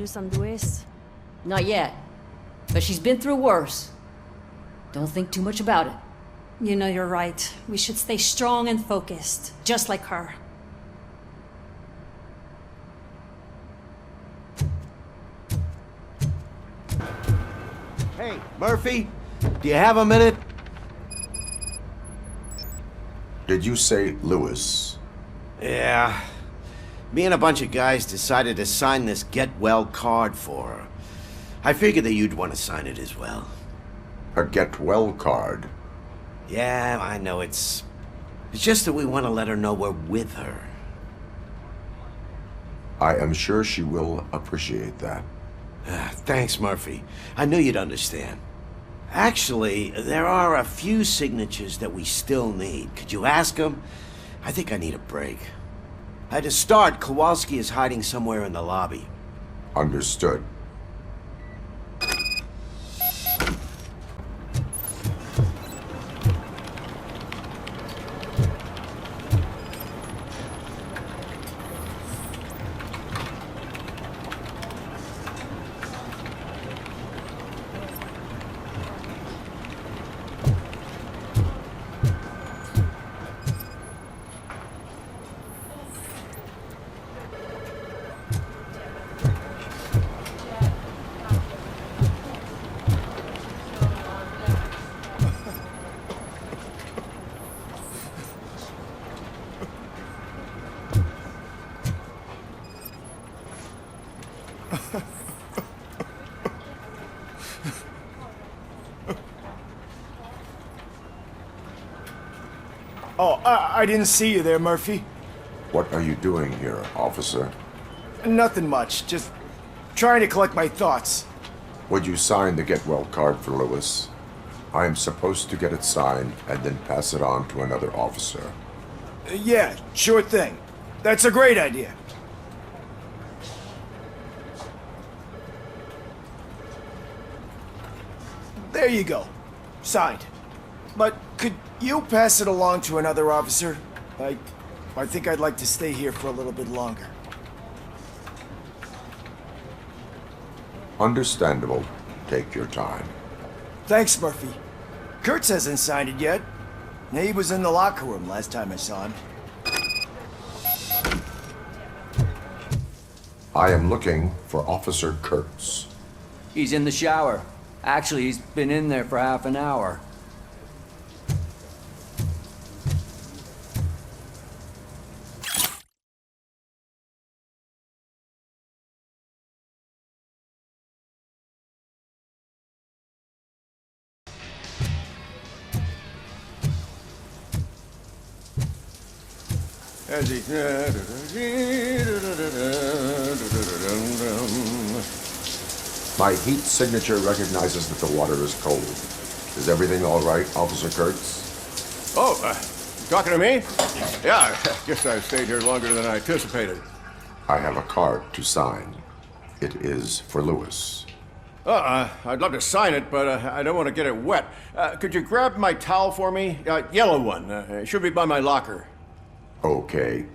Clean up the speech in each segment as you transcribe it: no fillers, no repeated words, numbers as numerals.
news on Luis? Not yet. But she's been through worse. Don't think too much about it. You know you're right. We should stay strong and focused, just like her. Hey, Murphy, do you have a minute? Did you say Lewis? Yeah. Me and a bunch of guys decided to sign this get well card for her. I figured that you'd want to sign it as well. A get well card? Yeah, I know it's just that we want to let her know we're with her. I am sure she will appreciate that. Thanks, Murphy. I knew you'd understand. Actually, there are a few signatures that we still need. Could you ask them? I think I need a break. To start, Kowalski is hiding somewhere in the lobby. Understood. Oh, I didn't see you there, Murphy. What are you doing here, officer? Nothing much, just trying to collect my thoughts. Would you sign the get well card for Lewis? I am supposed to get it signed and then pass it on to another officer. Yeah, sure thing. That's a great idea. There you go. Signed. But could you pass it along to another officer? I think I'd like to stay here for a little bit longer. Understandable. Take your time. Thanks, Murphy. Kurtz hasn't signed it yet. He was in the locker room last time I saw him. I am looking for Officer Kurtz. He's in the shower. Actually, he's been in there for half an hour. My heat signature recognizes that the water is cold. Is everything all right, Officer Kurtz? Oh, you talking to me? Yeah, I guess I stayed here longer than I anticipated. I have a card to sign. It is for Lewis. I'd love to sign it, but I don't want to get it wet. Could you grab my towel for me? Yellow one. It should be by my locker. Okay.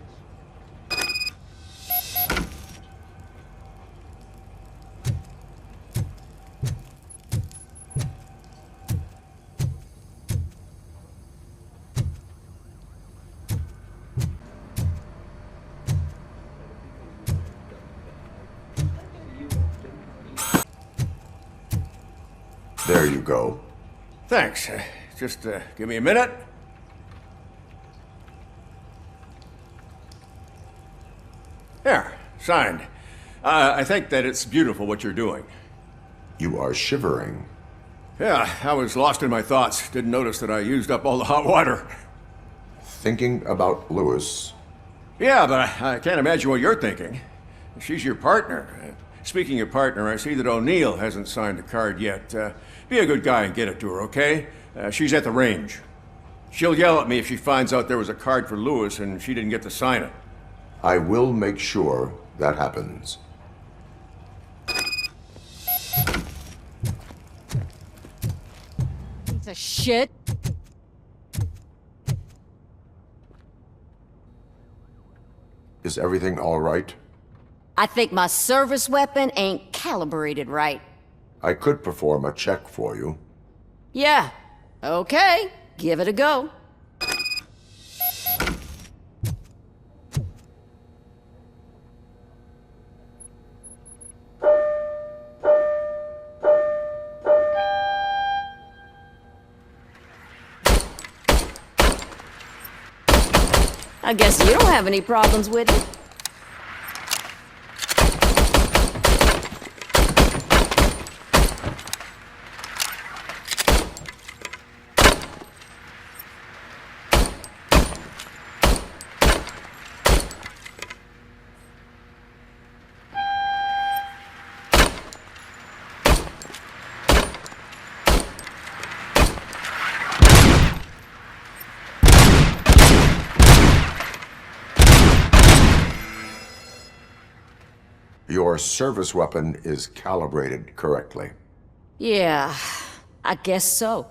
There you go. Thanks. Just give me a minute. There, signed. I think that it's beautiful what you're doing. You are shivering. Yeah, I was lost in my thoughts. Didn't notice that I used up all the hot water. Thinking about Lewis. Yeah, but I can't imagine what you're thinking. She's your partner. Speaking of partner, I see that O'Neill hasn't signed the card yet. Be a good guy and get it to her, okay? She's at the range. She'll yell at me if she finds out there was a card for Lewis and she didn't get to sign it. I will make sure that happens. Piece of shit. Is everything all right? I think my service weapon ain't calibrated right. I could perform a check for you. Yeah, okay, give it a go. I guess you don't have any problems with it. Your service weapon is calibrated correctly. Yeah, I guess so.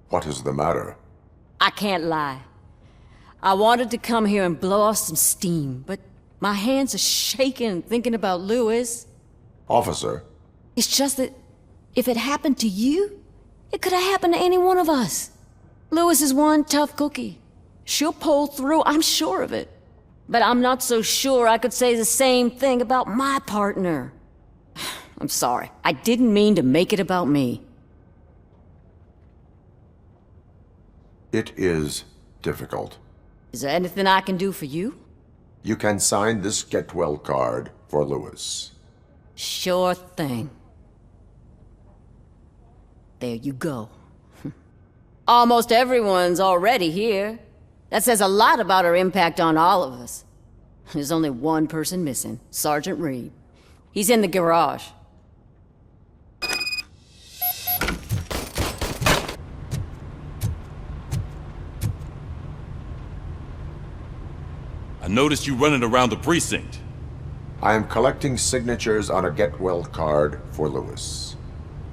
What is the matter? I can't lie. I wanted to come here and blow off some steam, but my hands are shaking thinking about Lewis. Officer, It's just that if it happened to you, it could have happened to any one of us. Lewis is one tough cookie. She'll pull through, I'm sure of it. But I'm not so sure I could say the same thing about my partner. I'm sorry. I didn't mean to make it about me. it is difficult. Is there anything I can do for you? You can sign this get well card for Lewis. Sure thing. There you go. Almost everyone's already here. That says a lot about her impact on all of us. There's only one person missing, Sergeant Reed. He's in the garage. I noticed you running around the precinct. I am collecting signatures on a get well card for Lewis.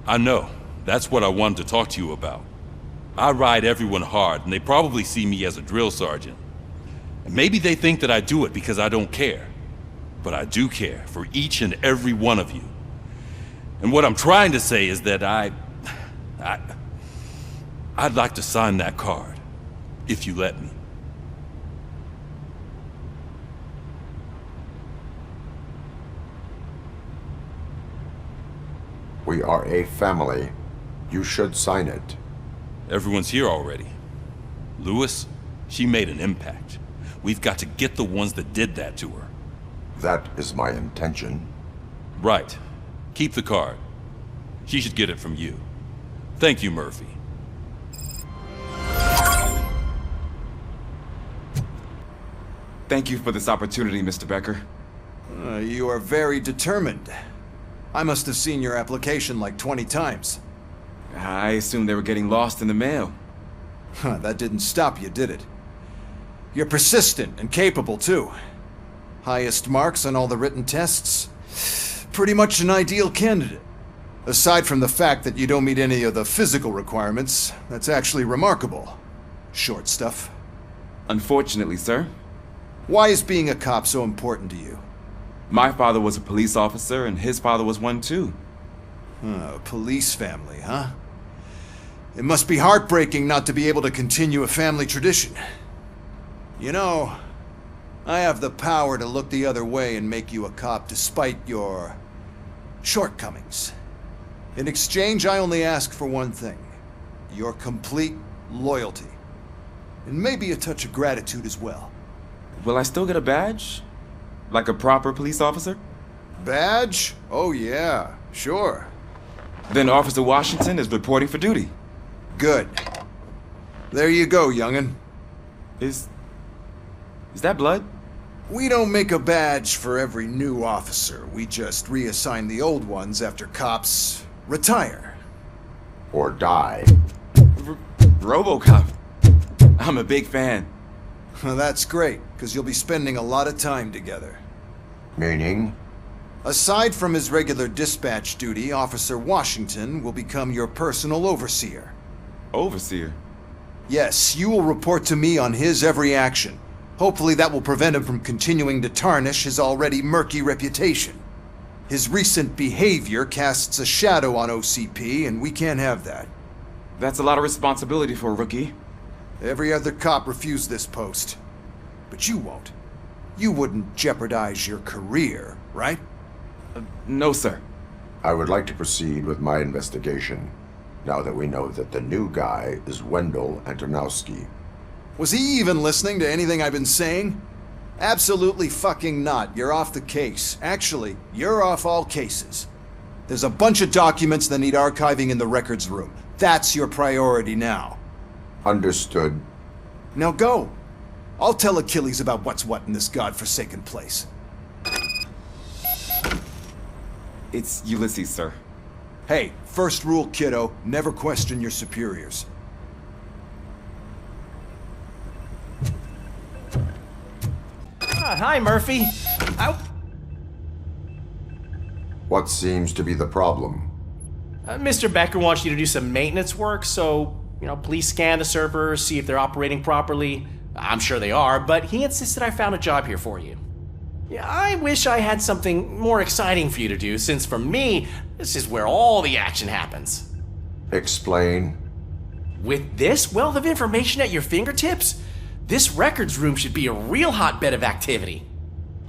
I know. That's what I wanted to talk to you about. I ride everyone hard, and they probably see me as a drill sergeant. And maybe they think that I do it because I don't care. But I do care for each and every one of you. And what I'm trying to say is that I'd like to sign that card, if you let me. We are a family. You should sign it. Everyone's here already. Lewis, she made an impact. We've got to get the ones that did that to her. That is my intention. Right. Keep the card. She should get it from you. Thank you, Murphy. Thank you for this opportunity, Mr. Becker. You are very determined. I must have seen your application like 20 times. I assumed they were getting lost in the mail. That didn't stop you, did it? You're persistent and capable, too. Highest marks on all the written tests. Pretty much an ideal candidate. Aside from the fact that you don't meet any of the physical requirements, that's actually remarkable. Short stuff. Unfortunately, sir. Why is being a cop so important to you? My father was a police officer, and his father was one too. A police family, huh? It must be heartbreaking not to be able to continue a family tradition. You know, I have the power to look the other way and make you a cop despite your shortcomings. In exchange, I only ask for one thing. Your complete loyalty. And maybe a touch of gratitude as well. Will I still get a badge? Like a proper police officer? Badge? Oh yeah, sure. Then Officer Washington is reporting for duty. Good. There you go, young'un. Is that blood? We don't make a badge for every new officer. We just reassign the old ones after cops retire. Or die. Robocop. I'm a big fan. Well, that's great, because you'll be spending a lot of time together. Meaning? Aside from his regular dispatch duty, Officer Washington will become your personal overseer. Overseer? Yes, you will report to me on his every action. Hopefully that will prevent him from continuing to tarnish his already murky reputation. His recent behavior casts a shadow on OCP, and we can't have that. That's a lot of responsibility for a rookie. Every other cop refused this post. But you won't. You wouldn't jeopardize your career, right? No, sir. I would like to proceed with my investigation, now that we know that the new guy is Wendell Antonowski. Was he even listening to anything I've been saying? Absolutely fucking not. You're off the case. Actually, you're off all cases. There's a bunch of documents that need archiving in the records room. That's your priority now. Understood. Now go. I'll tell Achilles about what's what in this godforsaken place. It's Ulysses, sir. Hey, first rule, kiddo, never question your superiors. Hi, Murphy. What seems to be the problem? Mr. Becker wants you to do some maintenance work, so, please scan the servers, see if they're operating properly. I'm sure they are, but he insisted I found a job here for you. Yeah, I wish I had something more exciting for you to do, since for me, this is where all the action happens. Explain. With this wealth of information at your fingertips, this records room should be a real hotbed of activity.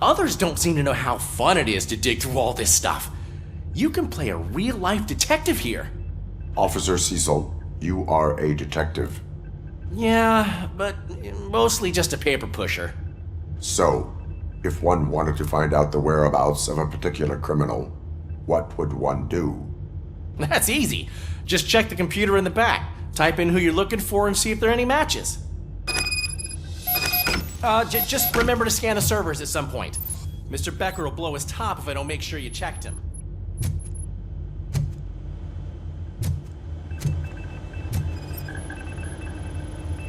Others don't seem to know how fun it is to dig through all this stuff. You can play a real-life detective here. Officer Cecil, you are a detective. Yeah, but mostly just a paper pusher. So, if one wanted to find out the whereabouts of a particular criminal, what would one do? That's easy. Just check the computer in the back, type in who you're looking for, and see if there are any matches. Just remember to scan the servers at some point. Mr. Becker will blow his top if I don't make sure you checked him.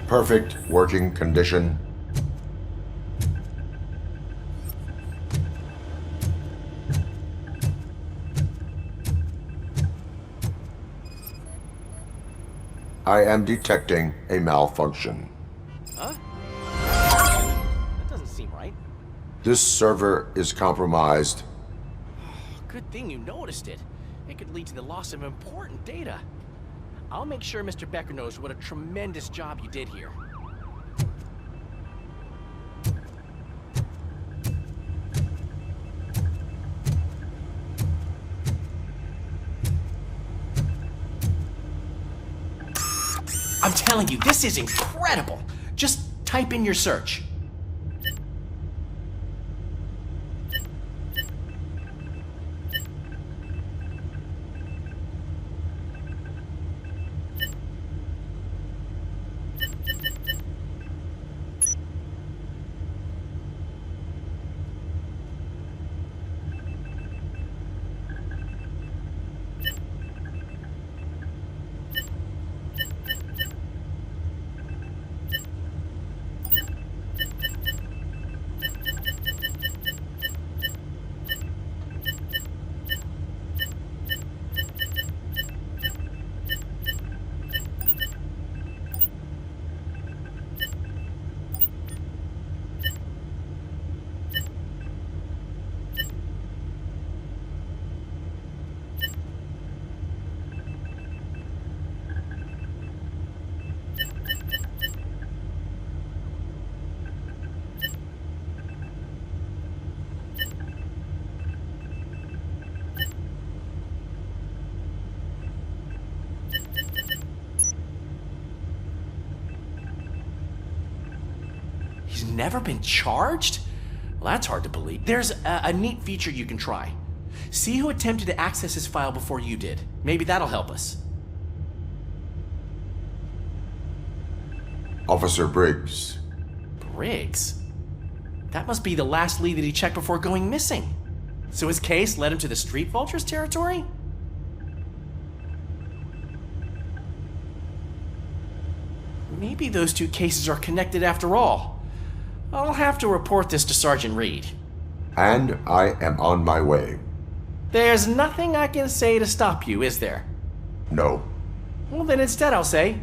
Perfect working condition. I am detecting a malfunction. Huh? That doesn't seem right. This server is compromised. Good thing you noticed it. It could lead to the loss of important data. I'll make sure Mr. Becker knows what a tremendous job you did here. I'm telling you, this is incredible. Just type in your search. He's never been charged? Well, that's hard to believe. There's a neat feature you can try. See who attempted to access his file before you did. Maybe that'll help us. Officer Briggs. Briggs? That must be the last lead that he checked before going missing. So his case led him to the Street Vultures territory? Maybe those two cases are connected after all. I'll have to report this to Sergeant Reed. And I am on my way. There's nothing I can say to stop you, is there? No. Well, then instead I'll say,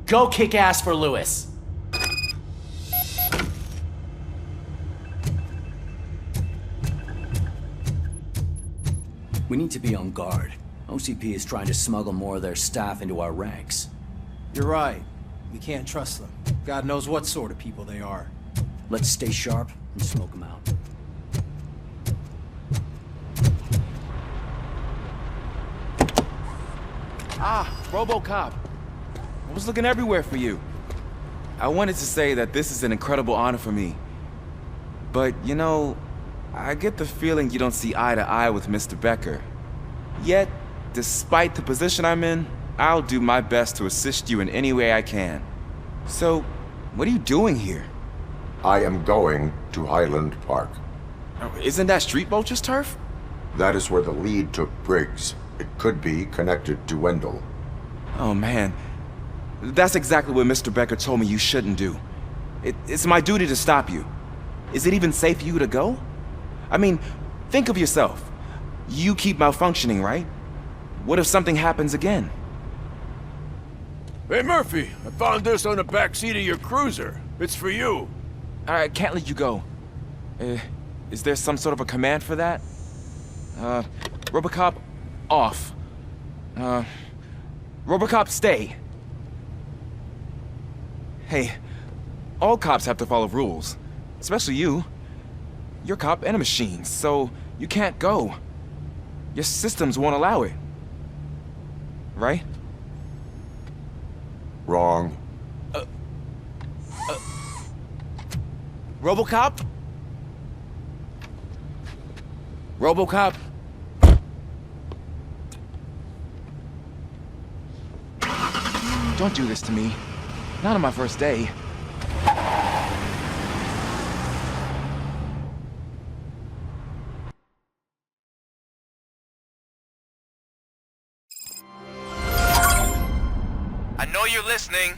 go kick ass for Lewis. We need to be on guard. OCP is trying to smuggle more of their staff into our ranks. You're right. We can't trust them. God knows what sort of people they are. Let's stay sharp and smoke them out. Ah, Robocop. I was looking everywhere for you. I wanted to say that this is an incredible honor for me. But, you know, I get the feeling you don't see eye to eye with Mr. Becker. Yet, despite the position I'm in, I'll do my best to assist you in any way I can. So, what are you doing here? I am going to Highland Park. Isn't that Street Vulture's turf? That is where the lead took Briggs. It could be connected to Wendell. Oh man, that's exactly what Mr. Becker told me you shouldn't do. It's my duty to stop you. Is it even safe for you to go? I mean, think of yourself. You keep malfunctioning, right? What if something happens again? Hey, Murphy, I found this on the back seat of your cruiser. It's for you. I can't let you go. Is there some sort of a command for that? Robocop, off. Robocop, stay. Hey, all cops have to follow rules. Especially you. You're a cop and a machine, so you can't go. Your systems won't allow it. Right? Wrong. Robocop? Robocop? Don't do this to me. Not on my first day. I know you're listening.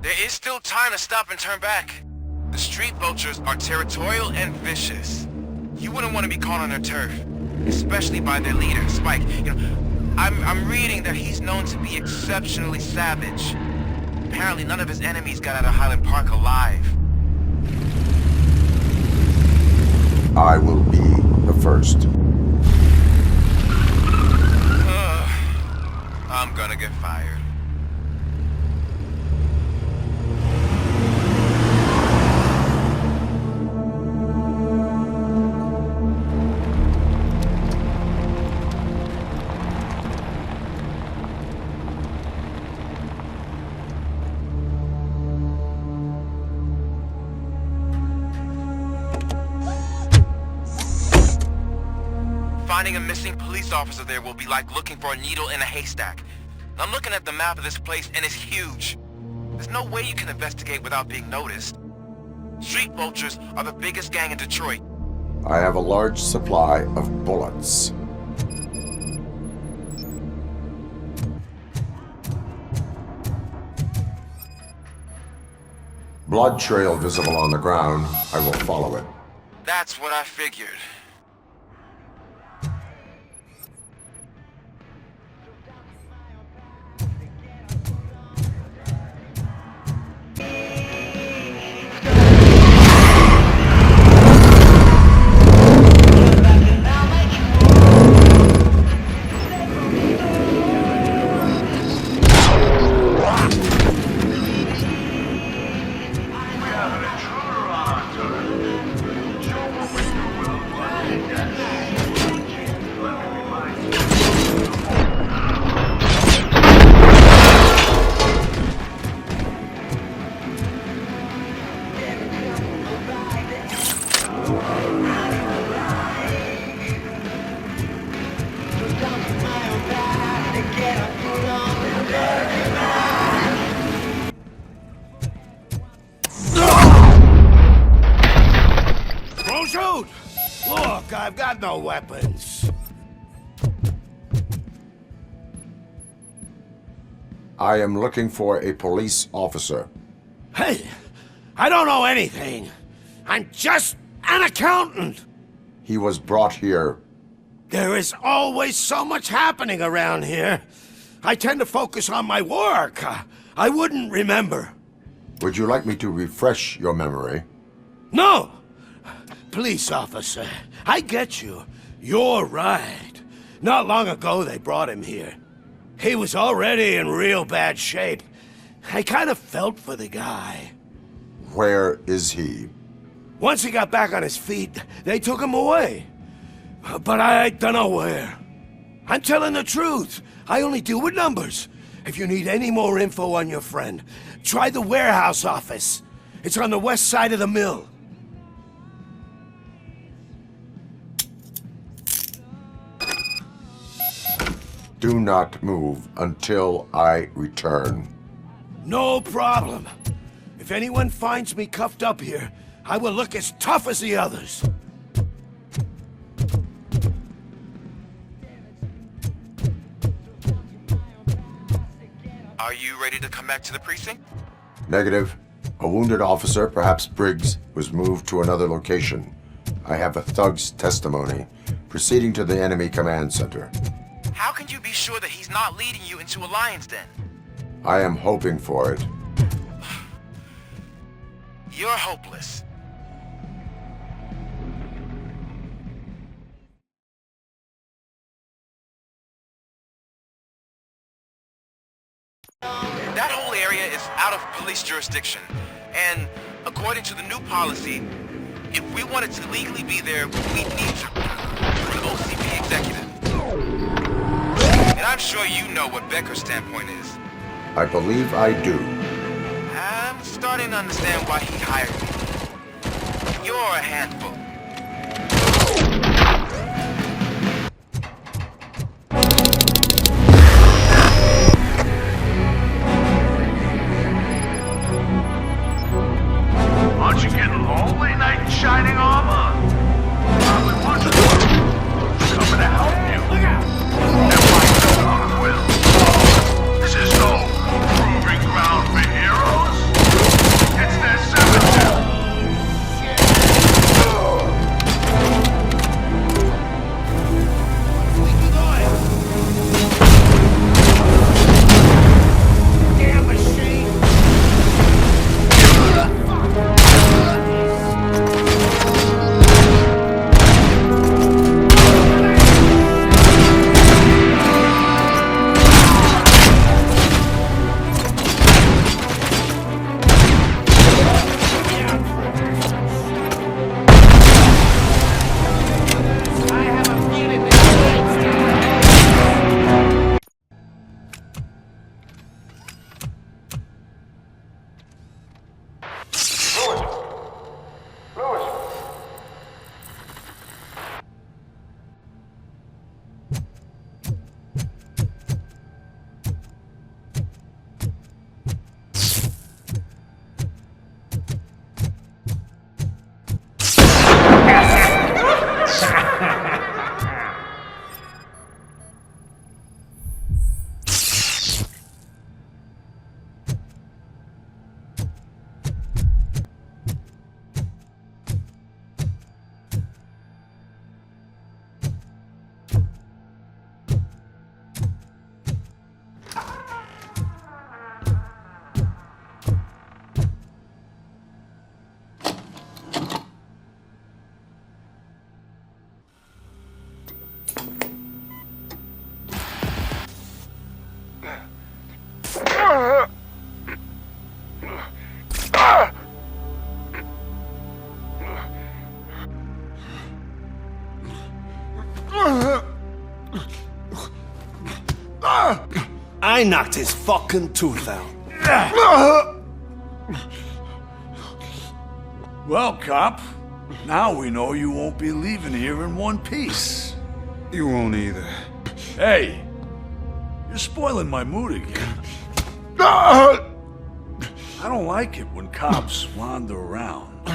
There is still time to stop and turn back. The street vultures are territorial and vicious. You wouldn't want to be caught on their turf, especially by their leader, Spike. You know, I'm reading that he's known to be exceptionally savage. Apparently none of his enemies got out of Highland Park alive. I will be the first. I'm gonna get fired. Finding a missing police officer there will be like looking for a needle in a haystack. I'm looking at the map of this place and it's huge. There's no way you can investigate without being noticed. Street vultures are the biggest gang in Detroit. I have a large supply of bullets. Blood trail visible on the ground. I will follow it. That's what I figured. Don't shoot! Look, I've got no weapons. I am looking for a police officer. Hey, I don't know anything. I'm just an accountant. He was brought here. There is always so much happening around here. I tend to focus on my work. I wouldn't remember. Would you like me to refresh your memory? No! Police officer, I get you. You're right. Not long ago, they brought him here. He was already in real bad shape. I kind of felt for the guy. Where is he? Once he got back on his feet, they took him away. But I don't know where. I'm telling the truth. I only deal with numbers. If you need any more info on your friend, try the warehouse office. It's on the west side of the mill. Do not move until I return. No problem. If anyone finds me cuffed up here, I will look as tough as the others. Are you ready to come back to the precinct? Negative. A wounded officer, perhaps Briggs, was moved to another location. I have a thug's testimony, proceeding to the enemy command center. How can you be sure that he's not leading you into a lion's den? I am hoping for it. You're hopeless. That whole area is out of police jurisdiction, and according to the new policy, if we wanted to legally be there, we'd need to the OCP executive. And I'm sure you know what Becker's standpoint is. I believe I do. I'm starting to understand why he hired me. You're a handful. Aren't you getting lonely, knight in shining armor? Probably want to coming to help you. Look out! And might no harm will. This is no proving ground for heroes. It's their cemetery. Damn machine! I knocked his fucking tooth out. Well, cop, now we know you won't be leaving here in one piece. You won't either. Hey, you're spoiling my mood again. Ah! I don't like it when cops wander around.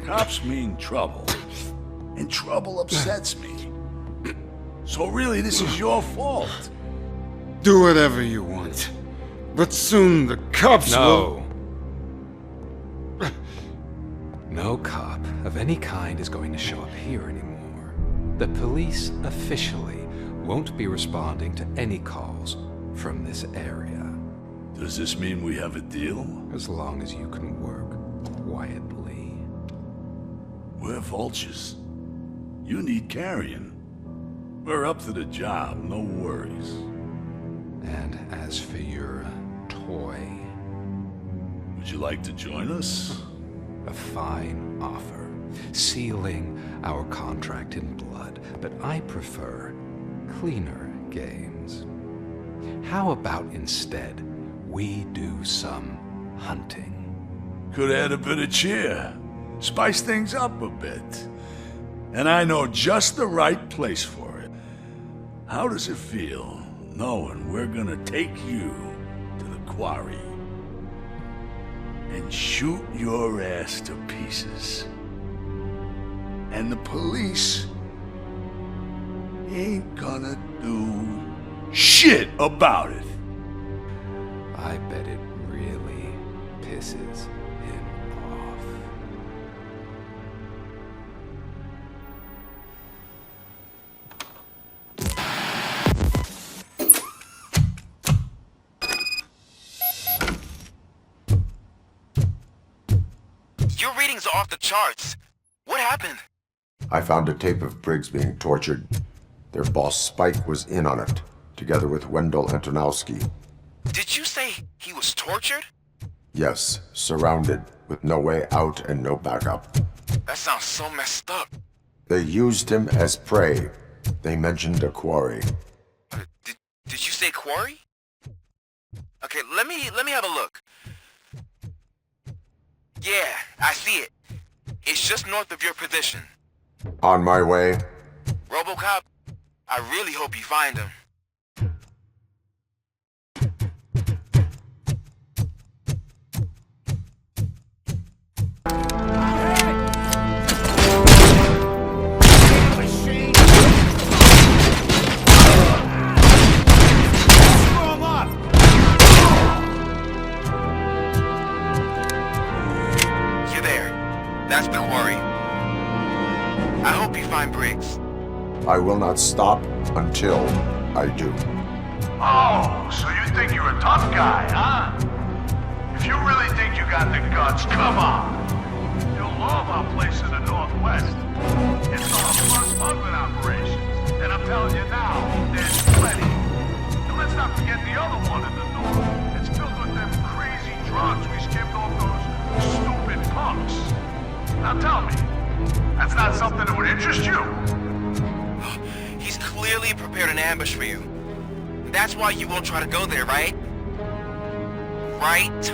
Cops mean trouble, and trouble upsets me. So really, this is your fault. Do whatever you want. But soon the cops will... No cop of any kind is going to show up here anymore. The police officially won't be responding to any calls from this area. Does this mean we have a deal? As long as you can work quietly. We're vultures. You need carrion. We're up to the job, no worries. And as for your toy, would you like to join us? a fine offer, sealing our contract in blood, but I prefer cleaner games. How about instead we do some hunting? Could add a bit of cheer, spice things up a bit. And I know just the right place for it. How does it feel knowing we're gonna take you to the quarry and shoot your ass to pieces? And the police ain't gonna do shit about it. I bet it really pisses him off. Your readings are off the charts. What happened? I found a tape of Briggs being tortured. Their boss Spike was in on it, together with Wendell Antonowski. Did you say he was tortured? Yes, surrounded, with no way out and no backup. That sounds so messed up. They used him as prey. They mentioned a quarry. Did you say quarry? Okay, let me have a look. Yeah, I see it. It's just north of your position. On my way. Robocop, I really hope you find him. You're there. That's the quarry. I hope you find Briggs. I will not stop until I do. Oh, so you think you're a tough guy, huh? If you really think you got the guts, come on. You'll love our place in the Northwest. It's the hub of our smuggling operations. And I'm telling you now, there's plenty. And let's not forget the other one in the north. It's filled with them crazy drugs we skimmed off those stupid punks. Now tell me, that's not something that would interest you? He's clearly prepared an ambush for you. That's why you won't try to go there, right? Right?